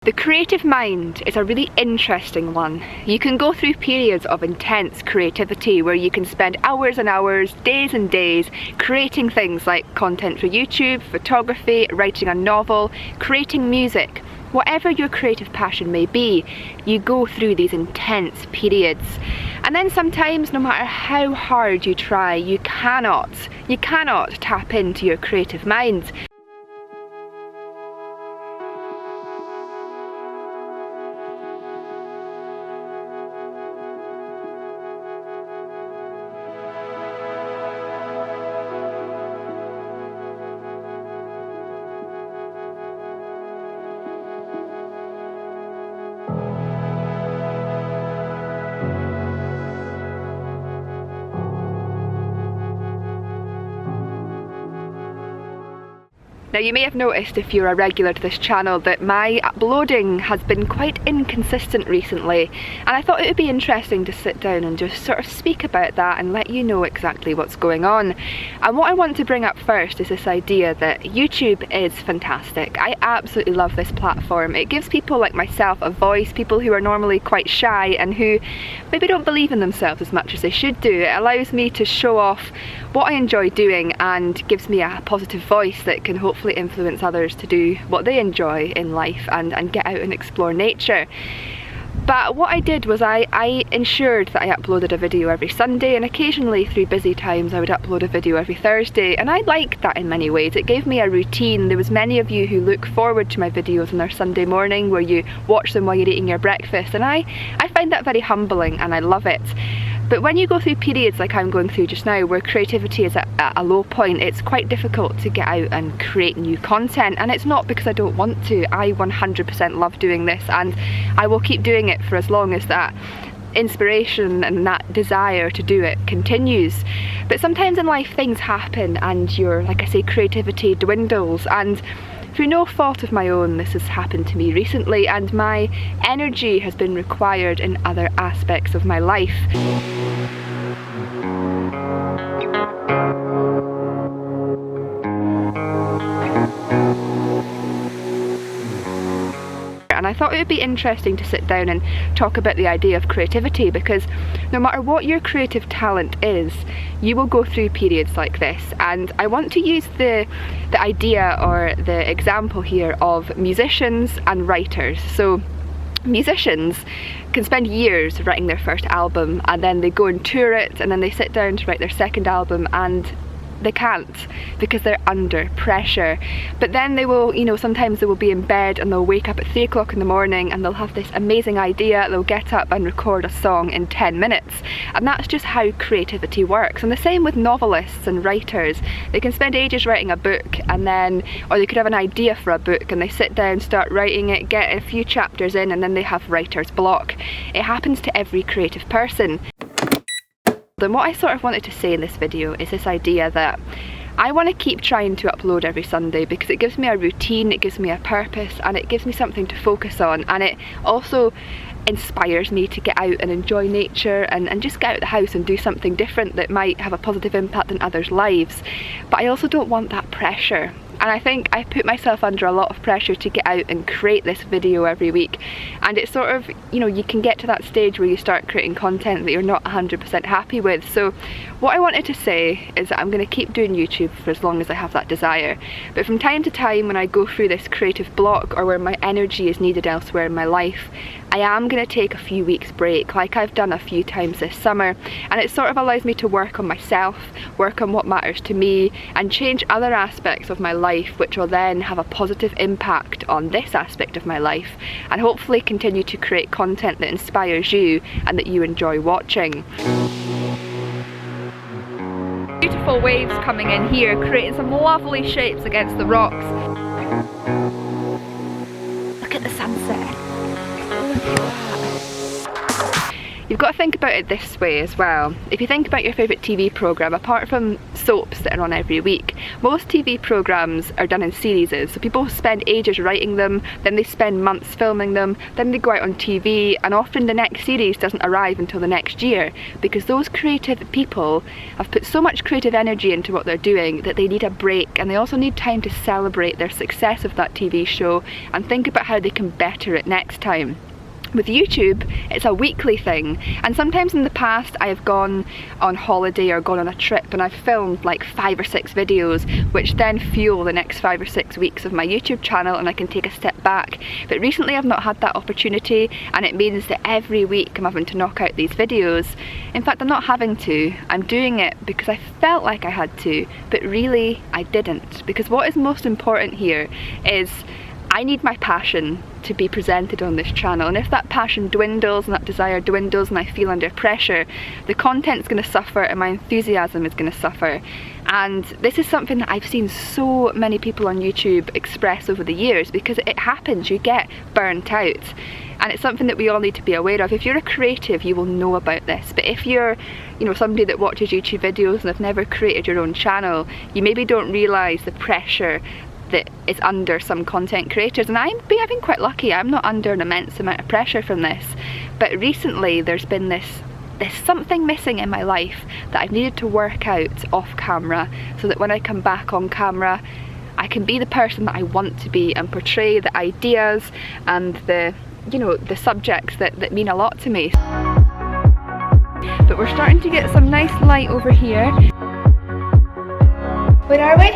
The creative mind is a really interesting one. You can go through periods of intense creativity where you can spend hours and hours, days and days, creating things like content for YouTube, photography, writing a novel, creating music. Whatever your creative passion may be, you go through these intense periods. And then sometimes, no matter how hard you try, you cannot tap into your creative mind. Now you may have noticed, if you're a regular to this channel, that my uploading has been quite inconsistent recently, and I thought it would be interesting to sit down and just sort of speak about that and let you know exactly what's going on. And what I want to bring up first is this idea that YouTube is fantastic. I absolutely love this platform. It gives people like myself a voice, people who are normally quite shy and who maybe don't believe in themselves as much as they should do. It allows me to show off what I enjoy doing and gives me a positive voice that can hopefully influence others to do what they enjoy in life and get out and explore nature. But what I did was I ensured that I uploaded a video every Sunday, and occasionally through busy times I would upload a video every Thursday, and I liked that in many ways. It gave me a routine. There was many of you who look forward to my videos on their Sunday morning where you watch them while you're eating your breakfast, and I find that very humbling and I love it. But when you go through periods like I'm going through just now, where creativity is at a low point, it's quite difficult to get out and create new content. And it's not because I don't want to. I 100% love doing this, and I will keep doing it for as long as that inspiration and that desire to do it continues. But sometimes in life things happen and your, like I say, creativity dwindles, and through no fault of my own this has happened to me recently, and my energy has been required in other aspects of my life. And I thought it would be interesting to sit down and talk about the idea of creativity, because no matter what your creative talent is, you will go through periods like this. And I want to use the idea or the example here of musicians and writers. So musicians can spend years writing their first album, and then they go and tour it, and then they sit down to write their second album, and they can't because they're under pressure. But then they will, you know, sometimes they will be in bed and they'll wake up at 3 o'clock in the morning and they'll have this amazing idea. They'll get up and record a song in 10 minutes. And that's just how creativity works. And the same with novelists and writers. They can spend ages writing a book, and then, or they could have an idea for a book and they sit down, start writing it, get a few chapters in, and then they have writer's block. It happens to every creative person. Then what I sort of wanted to say in this video is this idea that I want to keep trying to upload every Sunday because it gives me a routine, it gives me a purpose, and it gives me something to focus on, and it also inspires me to get out and enjoy nature and just get out of the house and do something different that might have a positive impact in others' lives. But I also don't want that pressure. And I think I put myself under a lot of pressure to get out and create this video every week. And it's sort of, you know, you can get to that stage where you start creating content that you're not 100% happy with. So what I wanted to say is that I'm going to keep doing YouTube for as long as I have that desire. But from time to time, when I go through this creative block or where my energy is needed elsewhere in my life, I am going to take a few weeks break, like I've done a few times this summer, and it sort of allows me to work on myself, work on what matters to me, and change other aspects of my life, which will then have a positive impact on this aspect of my life, and hopefully continue to create content that inspires you and that you enjoy watching. Beautiful waves coming in here, creating some lovely shapes against the rocks. Look at the sunset. you've got to think about it this way as well. If you think about your favourite TV programme, apart from soaps that are on every week, most TV programmes are done in series, so people spend ages writing them, then they spend months filming them, then they go out on TV, and often the next series doesn't arrive until the next year, because those creative people have put so much creative energy into what they're doing that they need a break, and they also need time to celebrate their success of that TV show and think about how they can better it next time. With YouTube, it's a weekly thing, and sometimes in the past I have gone on holiday or gone on a trip and I've filmed like 5 or 6 videos which then fuel the next 5 or 6 weeks of my YouTube channel, and I can take a step back. But recently I've not had that opportunity, and it means that every week I'm having to knock out these videos. In fact, I'm not having to, I'm doing it because I felt like I had to, but really I didn't, because what is most important here is I need my passion to be presented on this channel, and if that passion dwindles and that desire dwindles and I feel under pressure, the content's going to suffer and my enthusiasm is going to suffer. And this is something that I've seen so many people on YouTube express over the years, because it happens, you get burnt out. And it's something that we all need to be aware of. If you're a creative, you will know about this. But if you're, somebody that watches YouTube videos and have never created your own channel, you maybe don't realise the pressure that is under some content creators. And I've been quite lucky, I'm not under an immense amount of pressure from this. But recently there's been this something missing in my life that I've needed to work out off camera, so that when I come back on camera I can be the person that I want to be and portray the ideas and the subjects that mean a lot to me. But we're starting to get some nice light over here. Where are we?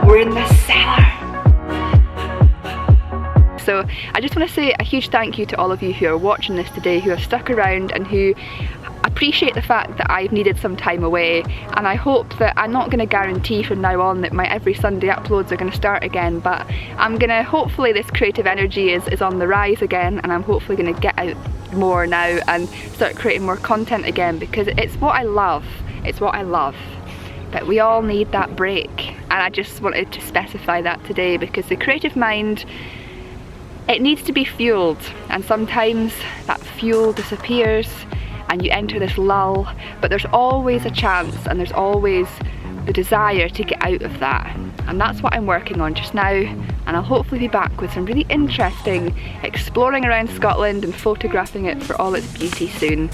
We're in the cellar. So I just want to say a huge thank you to all of you who are watching this today, who have stuck around and who appreciate the fact that I've needed some time away. And I hope that, I'm not going to guarantee from now on that my every Sunday uploads are going to start again, but I'm going to, hopefully this creative energy is on the rise again, and I'm hopefully going to get out more now and start creating more content again, because it's what I love. It's what I love. But we all need that break, and I just wanted to specify that today, because the creative mind, it needs to be fueled, and sometimes that fuel disappears and you enter this lull, but there's always a chance and there's always the desire to get out of that, and that's what I'm working on just now. And I'll hopefully be back with some really interesting exploring around Scotland and photographing it for all its beauty soon.